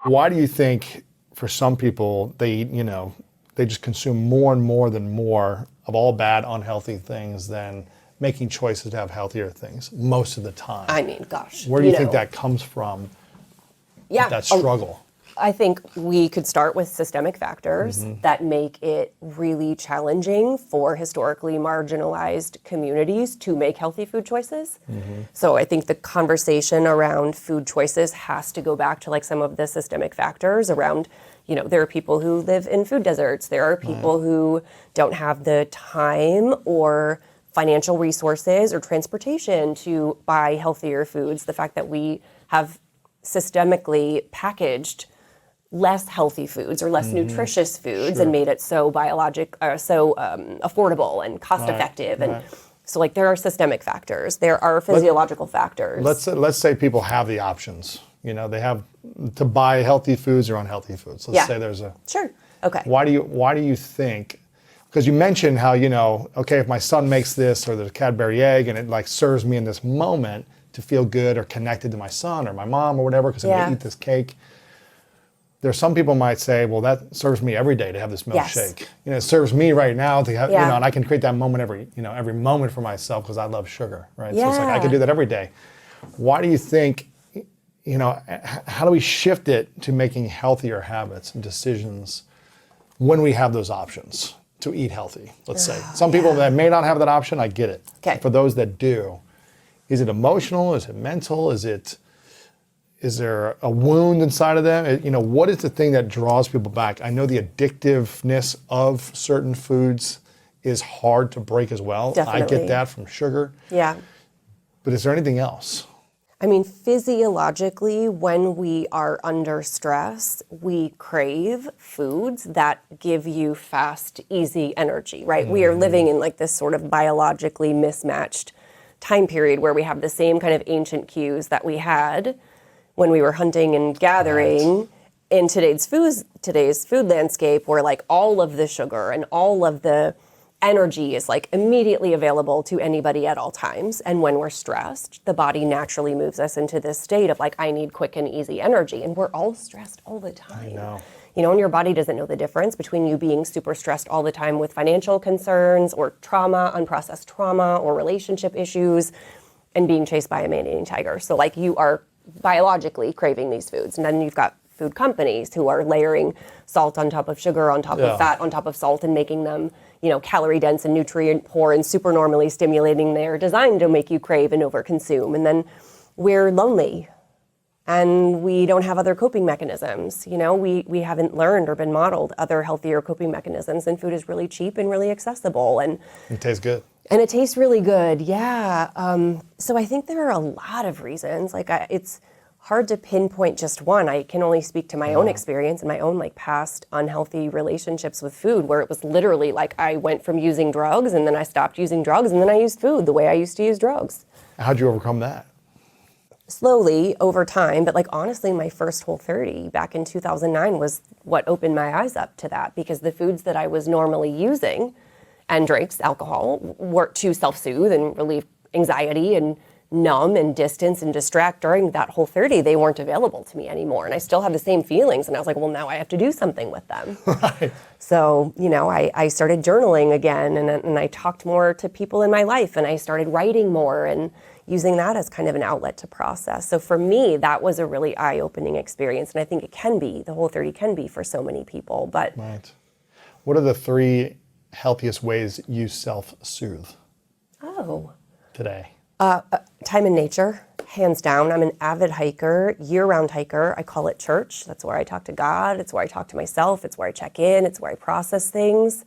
Why do you think for some people they just consume more and more than more of all bad, unhealthy things than making choices to have healthier things most of the time? I mean, gosh. Where do you think that comes from? Yeah, that struggle. I think we could start with systemic factors that make it really challenging for historically marginalized communities to make healthy food choices. So I think the conversation around food choices has to go back to like some of the systemic factors around, there are people who live in food deserts. There are people who don't have the time or financial resources or transportation to buy healthier foods. The fact that we have systemically packaged less healthy foods or less nutritious foods and made it so affordable and cost effective. And so like there are systemic factors, there are physiological factors. Let's say people have the options. They have to buy healthy foods or unhealthy foods. Let's say there's a Sure. Okay. Why do you think? Because you mentioned how okay, if my son makes this or the Cadbury egg and it like serves me in this moment to feel good or connected to my son or my mom or whatever because I'm going to eat this cake. There's some people might say, well, that serves me every day to have this milkshake. It serves me right now to have, and I can create that moment every moment for myself because I love sugar, right? So it's like I can do that every day. Why do you think, how do we shift it to making healthier habits and decisions when we have those options to eat healthy? Let's say some people that may not have that option, I get it. Okay. For those that do, is it emotional? Is it mental? Is there a wound inside of them? What is the thing that draws people back? I know the addictiveness of certain foods is hard to break as well. Definitely. I get that from sugar. Yeah. But is there anything else? I mean, physiologically, when we are under stress, we crave foods that give you fast, easy energy, right? We are living in like this sort of biologically mismatched time period where we have the same kind of ancient cues that we had when we were hunting and gathering in today's food landscape, where like all of the sugar and all of the energy is like immediately available to anybody at all times. And when we're stressed, the body naturally moves us into this state of like, I need quick and easy energy. And we're all stressed all the time. I know. And your body doesn't know the difference between you being super stressed all the time with financial concerns or trauma, unprocessed trauma or relationship issues, and being chased by a man-eating tiger. So like you are biologically craving these foods. And then you've got food companies who are layering salt on top of sugar, on top of fat, on top of salt, and making them, calorie dense and nutrient poor and super normally stimulating. They're designed to make you crave and overconsume. And then we're lonely and we don't have other coping mechanisms. We haven't learned or been modeled other healthier coping mechanisms, and food is really cheap and really accessible. And it tastes good. And it tastes really good, yeah. So I think there are a lot of reasons. Like it's hard to pinpoint just one. I can only speak to my own experience and my own like past unhealthy relationships with food, where it was literally like I went from using drugs and then I stopped using drugs and then I used food the way I used to use drugs. How'd you overcome that? Slowly over time, but like honestly, my first Whole30 back in 2009 was what opened my eyes up to that, because the foods that I was normally using and drinks, alcohol, work to self-soothe and relieve anxiety and numb and distance and distract during that Whole30, they weren't available to me anymore. And I still have the same feelings. And I was like, well, now I have to do something with them. Right. So, I started journaling again, and I talked more to people in my life, and I started writing more and using that as kind of an outlet to process. So for me, that was a really eye-opening experience. And I think the Whole30 can be for so many people. But Right. What are the 3 healthiest ways you self-soothe today? Time in nature, hands down. I'm an avid hiker, year-round hiker. I call it church. That's where I talk to God. It's where I talk to myself. It's where I check in. It's where I process things.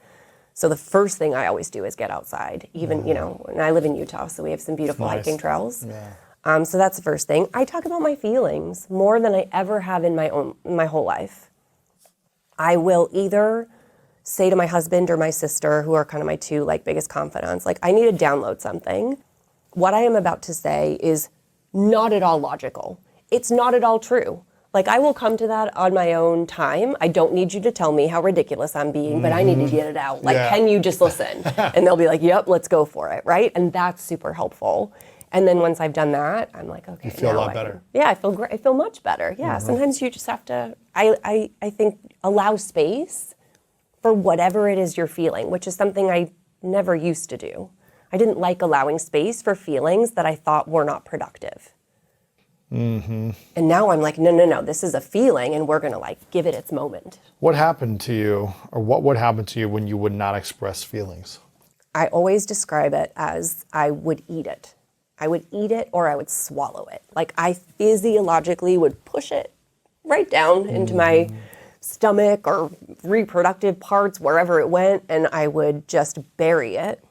So the first thing I always do is get outside. Even, and I live in Utah, so we have some beautiful hiking trails. Yeah. So that's the first thing. I talk about my feelings more than I ever have in my whole life. I will either say to my husband or my sister, who are kind of my 2 biggest confidants, I need to download something. What I am about to say is not at all logical. It's not at all true. I will come to that on my own time. I don't need you to tell me how ridiculous I'm being, but I need to get it out. Can you just listen? And they'll be like, yep, let's go for it, right? And that's super helpful. And then once I've done that, I'm like, okay, You feel a now lot better. Yeah, I feel great. I feel much better. Yeah, sometimes you just have to, I think, allow space for whatever it is you're feeling, which is something I never used to do. I didn't like allowing space for feelings that I thought were not productive. And now I'm like, no, this is a feeling and we're going to like give it its moment. What happened to you, or what would happen to you when you would not express feelings? I always describe it as I would eat it. I would eat it or I would swallow it. Like I physiologically would push it right down into my stomach or reproductive parts, wherever it went, and I would just bury it.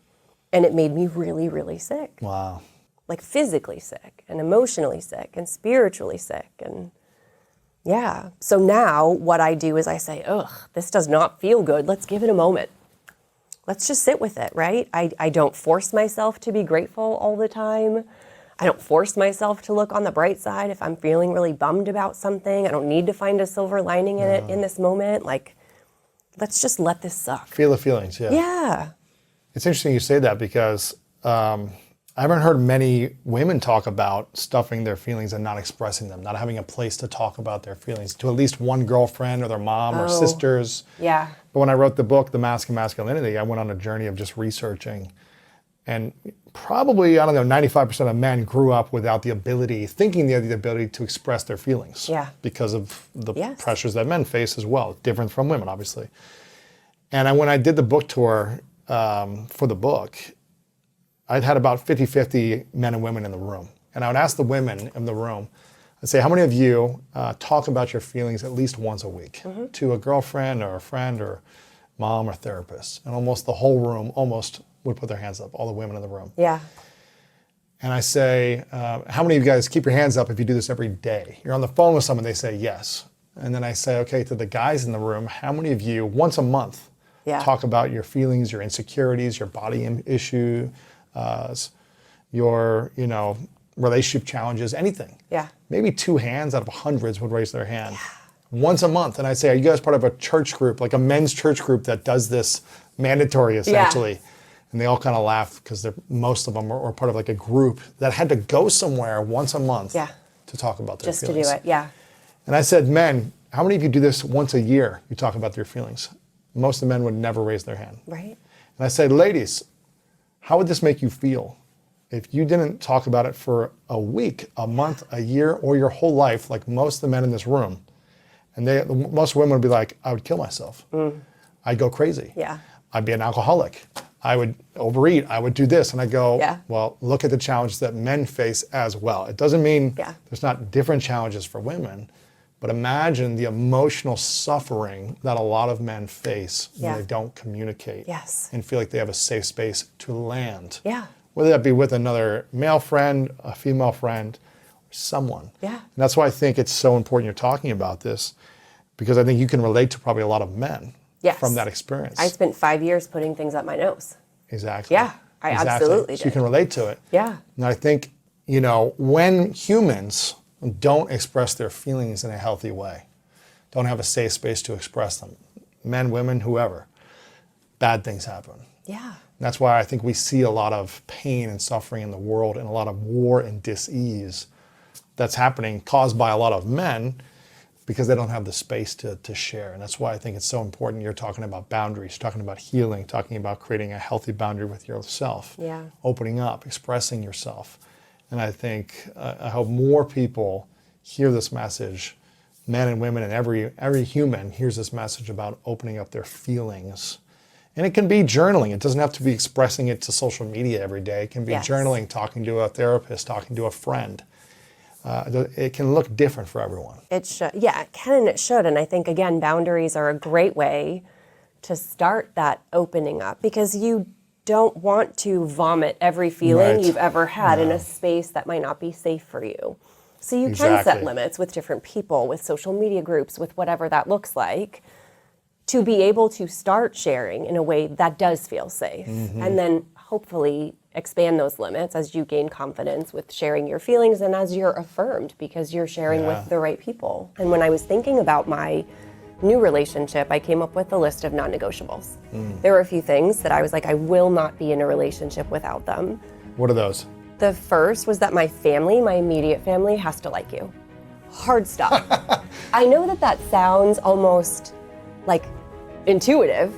And it made me really, really sick. Wow. Like physically sick and emotionally sick and spiritually sick. And yeah. So now what I do is I say, ugh, this does not feel good. Let's give it a moment. Let's just sit with it, right? I don't force myself to be grateful all the time. I don't force myself to look on the bright side if I'm feeling really bummed about something. I don't need to find a silver lining in it in this moment. Like, let's just let this suck. Feel the feelings, yeah. Yeah. It's interesting you say that because I haven't heard many women talk about stuffing their feelings and not expressing them, not having a place to talk about their feelings to at least one girlfriend or their mom or sisters. Yeah. But when I wrote the book, The Mask of Masculinity, I went on a journey of just researching. And probably, 95% of men grew up without the ability, thinking they had the ability to express their feelings. Yeah. Because of the Yes. pressures that men face as well, different from women, obviously. And when I did the book tour for the book, I'd had about 50-50 men and women in the room. And I would ask the women in the room, I'd say, how many of you talk about your feelings at least once a week to a girlfriend or a friend or mom or therapist? And almost the whole room would put their hands up, all the women in the room. Yeah. And I say, how many of you guys keep your hands up if you do this every day? You're on the phone with someone, they say yes. And then I say, okay, to the guys in the room, how many of you once a month talk about your feelings, your insecurities, your body issue, your, relationship challenges, anything? Yeah. Maybe 2 hands out of hundreds would raise their hand once a month. And I'd say, are you guys part of a church group, like a men's church group that does this mandatory essentially? And they all kind of laugh because most of them are part of like a group that had to go somewhere once a month to talk about their feelings. Just to do it, yeah. And I said, men, how many of you do this once a year? You talk about your feelings. Most of the men would never raise their hand. Right. And I said, ladies, how would this make you feel if you didn't talk about it for a week, a month, a year, or your whole life, like most of the men in this room? And most women would be like, I would kill myself. I'd go crazy. Yeah. I'd be an alcoholic. I would overeat. I would do this. And I go, Yeah. well, look at the challenges that men face as well. It doesn't mean Yeah. there's not different challenges for women, but imagine the emotional suffering that a lot of men face when they don't communicate Yes. and feel like they have a safe space to land. Yeah. Whether that be with another male friend, a female friend, or someone. Yeah. And that's why I think it's so important you're talking about this, because I think you can relate to probably a lot of men Yes. from that experience. I spent 5 years putting things up my nose. Exactly. Yeah, I absolutely So you did. can relate to it. Yeah. And I think, when humans don't express their feelings in a healthy way, don't have a safe space to express them, men, women, whoever, bad things happen. Yeah. And that's why I think we see a lot of pain and suffering in the world and a lot of war and dis-ease that's happening caused by a lot of men because they don't have the space to share. And that's why I think it's so important. You're talking about boundaries, talking about healing, talking about creating a healthy boundary with yourself, Yeah. opening up, expressing yourself. And I think, I hope more people hear this message, men and women and every human hears this message about opening up their feelings. And it can be journaling. It doesn't have to be expressing it to social media every day. It can be Yes. journaling, talking to a therapist, talking to a friend. It can look different for everyone. It should. Yeah, it can and it should. And I think, again, boundaries are a great way to start that opening up because you don't want to vomit every feeling Right. you've ever had in a space that might not be safe for you. So you can set Exactly. limits with different people, with social media groups, with whatever that looks like, to be able to start sharing in a way that does feel safe. And then hopefully expand those limits as you gain confidence with sharing your feelings and as you're affirmed because you're sharing with the right people. And when I was thinking about my new relationship, I came up with a list of non-negotiables. There were a few things that I was like, I will not be in a relationship without them. What are those? The first was that my family, my immediate family, has to like you. Hard stop. I know that sounds almost like intuitive,